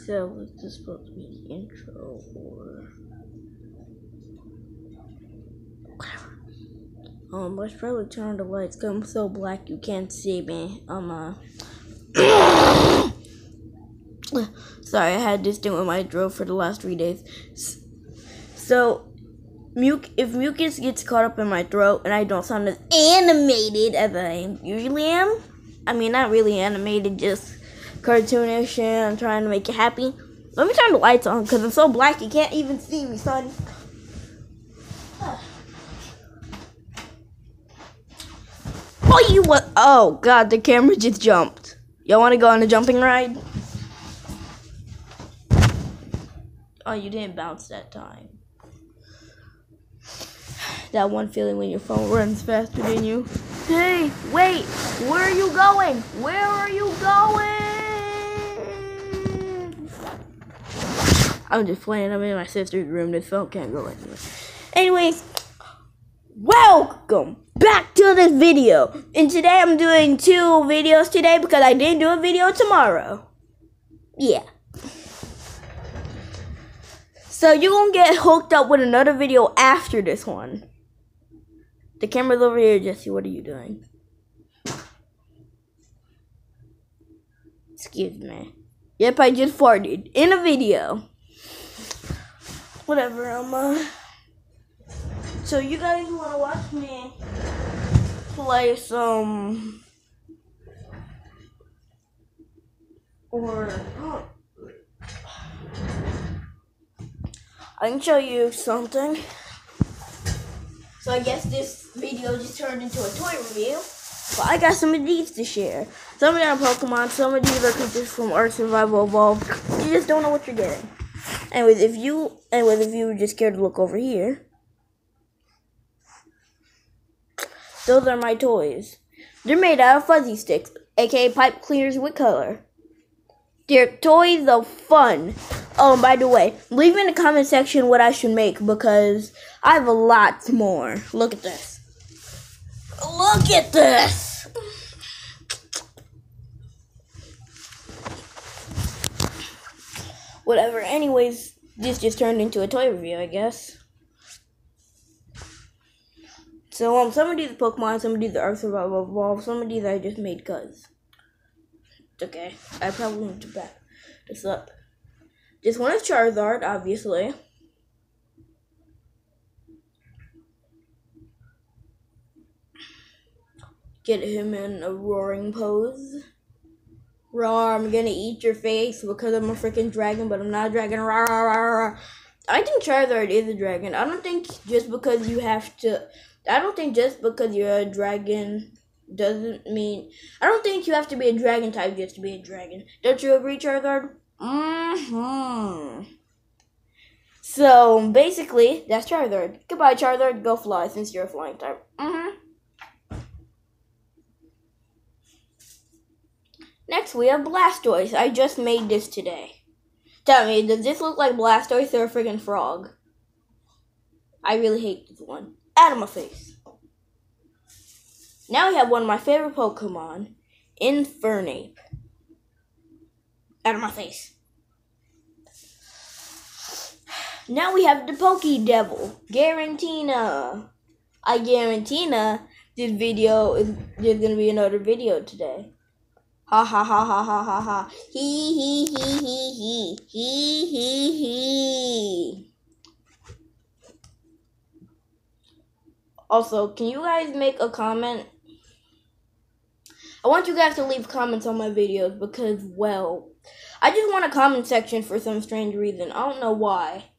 So is this supposed to be the intro or let's probably turn on the lights because I'm so black you can't see me. Sorry, I had this thing with my throat for the last 3 days. So if mucus gets caught up in my throat and I don't sound as animated as I usually am, I mean not really animated, just cartoonish, and I'm trying to make you happy. Let me turn the lights on because I'm so black you can't even see me, son. Oh, you what? Oh God, the camera just jumped. Y'all want to go on a jumping ride? Oh, you didn't bounce that time. That one feeling when your phone runs faster than you. Hey, wait, where are you going? Where are you going? I'm just playing. I'm in my sister's room. This phone can't go anywhere. Anyways, welcome back to this video. And today I'm doing 2 videos today because I didn't do a video tomorrow. Yeah. So you're going to get hooked up with another video after this one. The camera's over here, Jesse. What are you doing? Excuse me. Yep, I just farted in a video. Whatever, So you guys want to watch me play some... I can show you something. So I guess this video just turned into a toy review. But I got some of these to share. Some of them are Pokemon, some of these are creatures from Earth Survival Evolved. You just don't know what you're getting. Anyways, if you were just scared to look over here, those are my toys. They're made out of fuzzy sticks, aka pipe cleaners with color. They're toys of fun. Oh, by the way, leave in the comment section what I should make because I have a lot more. Look at this. Look at this. Whatever. Anyways, this just turned into a toy review, I guess. So, some of these are Pokemon, some of these are Earth Survival Evolved, some of these I just made cuz. It's okay. I probably need to back this up. This one is Charizard, obviously. Get him in a roaring pose. Roar, I'm gonna eat your face because I'm a freaking dragon, but I'm not a dragon. Roar, roar, roar, roar. I think Charizard is a dragon. I don't think just because you're a dragon doesn't mean... I don't think you have to be a dragon type just to be a dragon. Don't you agree, Charizard? So, basically, that's Charizard. Goodbye, Charizard. Go fly since you're a flying type. Next, we have Blastoise. I just made this today. Tell me, does this look like Blastoise or a freaking frog? I really hate this one. Out of my face. Now we have one of my favorite Pokemon, Infernape. Out of my face. Now we have the Pokedevil, Garantina. I guarantee this video there's gonna be another video today. Ha ha ha ha ha ha ha. He. Also, can you guys make a comment? I want you guys to leave comments on my videos because, well, I just want a comment section for some strange reason. I don't know why.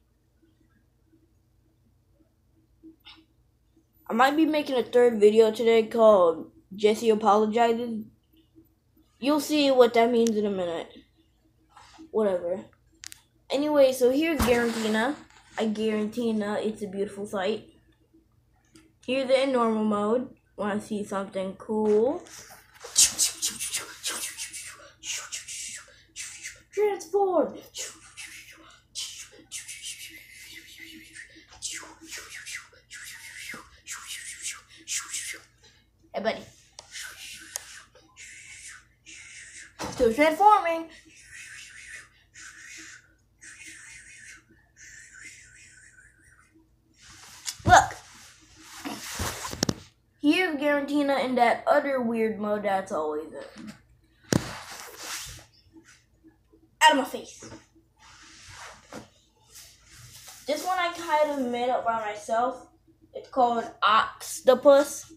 I might be making a 3rd video today called Jesse Apologizes. You'll see what that means in a minute. Whatever. Anyway, so here's Garantina. I guarantee it's a beautiful sight. Here's it in normal mode. Want to see something cool? Transform! Hey, buddy. Still transforming. Here's Garantina in that other weird mode that's always in. Out of my face. This one I kind of made up by myself. It's called Octopus.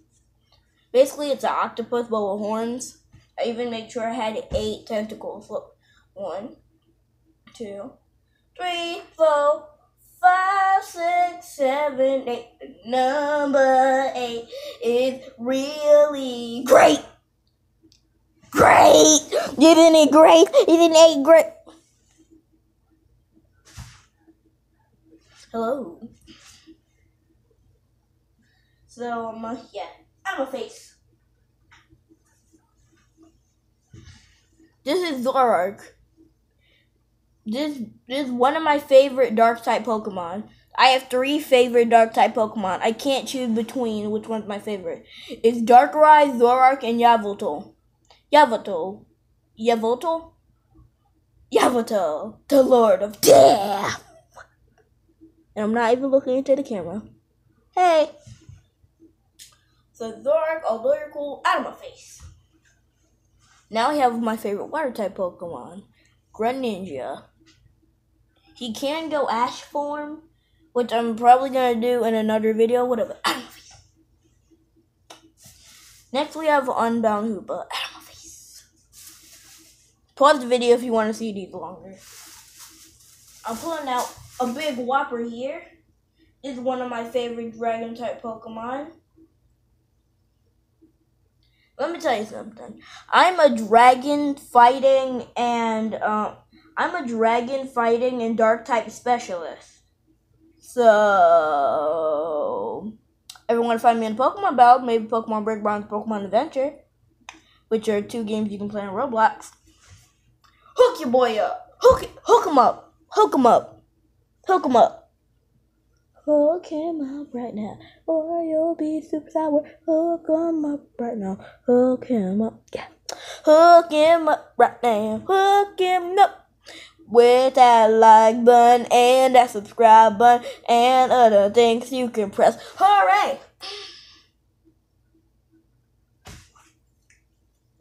Basically, it's an octopus but with horns. I even made sure I had 8 tentacles. Look. 1, 2, 3, 4, 5, 6, 7, 8. Number 8 is really great. Great! Isn't it great? Isn't it great? Hello. So, yeah, I'm a face. This is Zoroark. This is one of my favorite dark type Pokemon. I have 3 favorite dark type Pokemon. I can't choose between which one's my favorite. It's Darkrai, Zoroark, and Yveltal. Yveltal, the Lord of Death. And I'm not even looking into the camera. Hey. So Zoroark, although you're cool, out of my face. Now I have my favorite water type Pokemon, Greninja. He can go Ash form, which I'm probably gonna do in another video. Whatever. Out of my face. Next we have Unbound Hoopa. Out of my face. Pause the video if you want to see these longer. I'm pulling out a big whopper here. This is one of my favorite dragon type Pokemon. Let me tell you something. I'm a dragon fighting and dark type specialist. So everyone find me in Pokemon Battle, maybe Pokemon Break Bronze, Pokemon Adventure, which are 2 games you can play on Roblox. Hook your boy up. Hook him up. Hook him up. Hook him up. Hook him up right now, or you'll be super sour. Hook him up right now. Hook him up, yeah. Hook him up right now. Hook him up with that like button and that subscribe button and other things you can press. Hooray!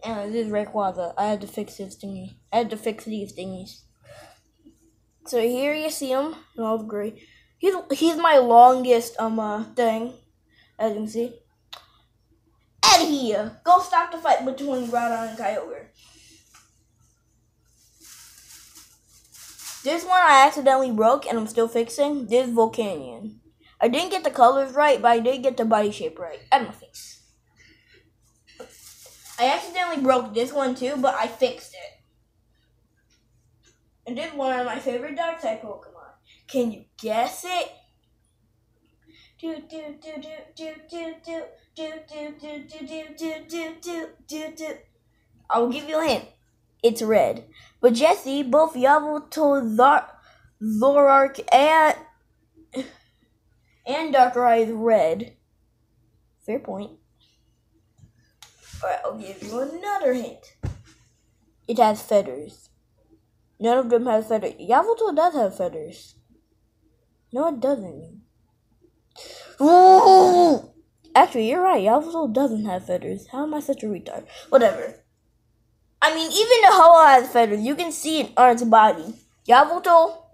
And this is Rayquaza. I had to fix this thingy. I had to fix these thingies. So here you see him in all the gray. He's my longest thing, as you can see. Out of here! Go stop the fight between Groudon and Kyogre. This one I accidentally broke and I'm still fixing. This is Volcanion. I didn't get the colors right, but I did get the body shape right. Out of my face. I accidentally broke this one too, but I fixed it. And this is one of my favorite dark type Pokemon. Can you guess it? I'll give you a hint. It's red. But Jesse, both Yveltal, Zoroark, and Darkrai is red. Fair point. Alright, I'll give you another hint. It has feathers. None of them have feathers. Yveltal does have feathers. No, it doesn't. Ooh! Actually, you're right. Yveltal doesn't have feathers. How am I such a retard? Whatever. I mean, even the Ho-Oh has feathers. You can see it on its body. Yveltal,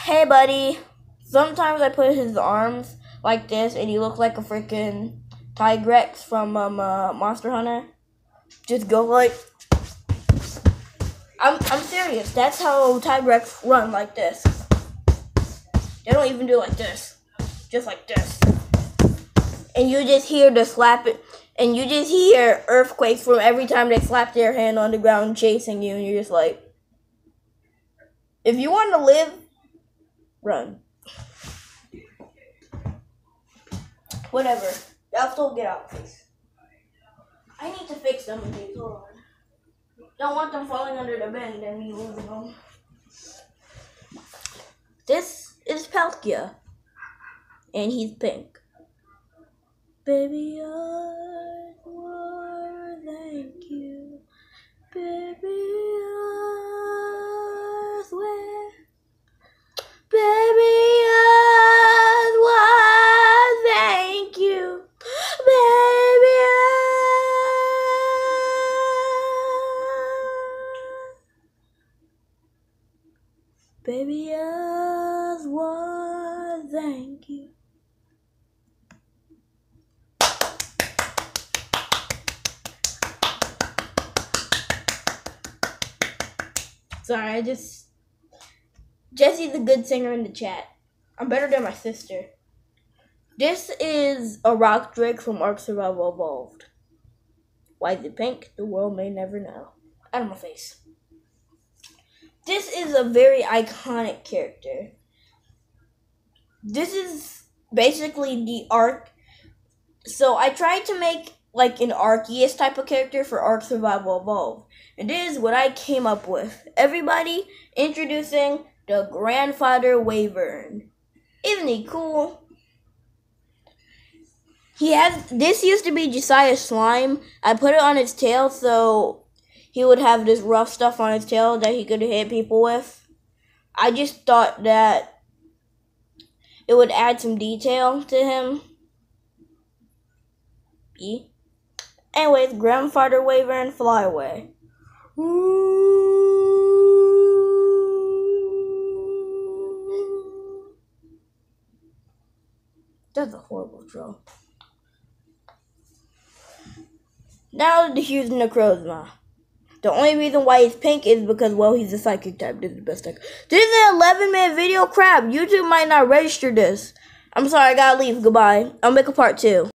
hey, buddy. Sometimes I put his arms like this, and he looks like a freaking Tigrex from Monster Hunter. Just go like... I'm serious. That's how Tigrex run, like this. They don't even do like this. Just like this. And you just hear the slap it. And you just hear earthquakes from every time they slap their hand on the ground chasing you. And you're just like, if you want to live, run. Whatever. Y'all get out, please. I need to fix them with these. Hold on. Don't want them falling under the bed and me losing them. This is Palkia. And he's pink. Baby, I wanna thank you. Baby, I swear. Baby, I wanna thank you. just what, thank you. Sorry, Jesse's a good singer in the chat. I'm better than my sister. This is a rock Drake from Ark Survival Evolved. Why is it pink? The world may never know. Out of my face. This is a very iconic character. This is basically the Ark. So I tried to make like an Arceus type of character for Ark Survival Evolved. And this is what I came up with. Everybody, introducing the Grandfather Wyvern. Isn't he cool? This used to be Josiah's slime. I put it on his tail so he would have this rough stuff on his tail that he could hit people with. I just thought that it would add some detail to him. Anyways, Grandfather Wyvern, fly away. That's a horrible throw. Now the Hughes Necrozma. The only reason why he's pink is because, well, he's a psychic type. This is the best type. This is an 11-minute video. Crap, YouTube might not register this. I'm sorry, I gotta leave. Goodbye. I'll make a part 2.